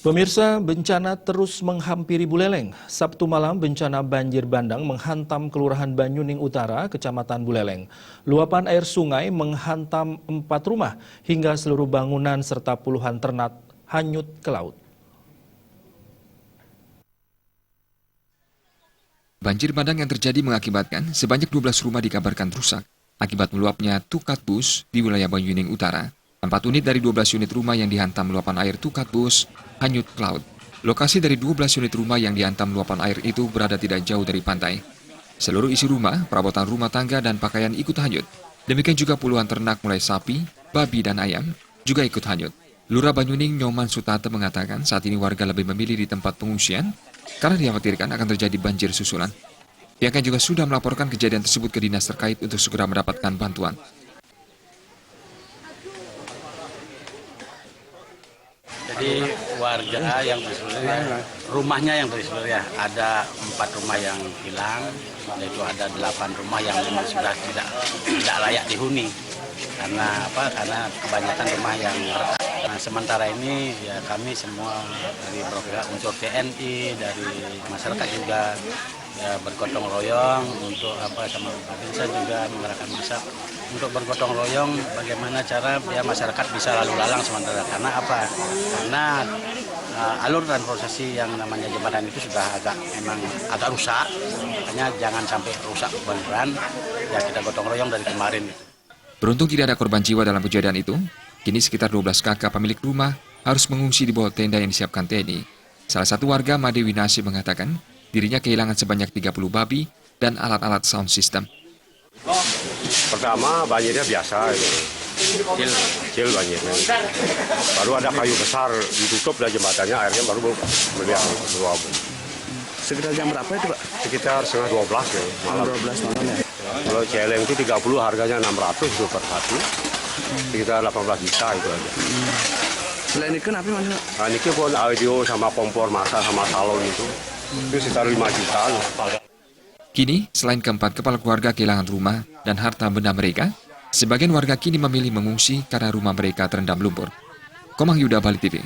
Pemirsa, bencana terus menghampiri Buleleng. Sabtu malam, bencana banjir bandang menghantam Kelurahan Banyuning Utara, Kecamatan Buleleng. Luapan air sungai menghantam 4 rumah hingga seluruh bangunan serta puluhan ternak hanyut ke laut. Banjir bandang yang terjadi mengakibatkan sebanyak 12 rumah dikabarkan rusak akibat meluapnya tukat bus di wilayah Banyuning Utara. 4 unit dari 12 unit rumah yang dihantam luapan air tukat bus hanyut ke laut. Lokasi dari 12 unit rumah yang dihantam luapan air itu berada tidak jauh dari pantai. Seluruh isi rumah, perabotan rumah tangga dan pakaian ikut hanyut. Demikian juga puluhan ternak mulai sapi, babi dan ayam juga ikut hanyut. Lurah Banyuning Nyoman Sutate mengatakan saat ini warga lebih memilih di tempat pengungsian karena dikhawatirkan akan terjadi banjir susulan. Pihaknya juga sudah melaporkan kejadian tersebut ke dinas terkait untuk segera mendapatkan bantuan. Jadi warga yang sebenarnya rumahnya yang sebenarnya ada 4 rumah yang hilang, yaitu ada 8 rumah yang memang sudah tidak layak dihuni karena apa? Karena kebanyakan rumah yang retak. Nah, sementara ini ya kami semua dari beberapa unsur TNI, dari masyarakat juga ya bergotong royong untuk apa sama Pak Binsa juga mengerahkan massa untuk bergotong royong bagaimana cara biar masyarakat bisa lalu lalang sementara karena apa? Karena alur transportasi yang namanya jembatan itu sudah memang agak rusak, makanya jangan sampai rusak beneran. Ya kita gotong royong dari kemarin. Beruntung tidak ada korban jiwa dalam kejadian itu, kini sekitar 12 kakak pemilik rumah harus mengungsi di bawah tenda yang disiapkan TNI. Salah satu warga Made Winasi mengatakan dirinya kehilangan sebanyak 30 babi dan alat-alat sound system. Pertama banjirnya biasa, kecil banjirnya. Baru ada kayu besar ditutup dan jembatannya airnya baru melihat meluap. Sekitar jam berapa itu, Pak? Sekitar setengah 12 ya, malam. 12 malam ya? Kalau celeng itu 30 harganya 600 itu per satu. Sekitar 18 juta itu aja. Selain ikan apa mas? Nah, ini pun audio sama kompor masak sama salon itu sekitar 5 juta. Kini, selain keempat kepala keluarga kehilangan rumah dan harta benda mereka, sebagian warga kini memilih mengungsi karena rumah mereka terendam lumpur. Komang Yuda, Bali TV.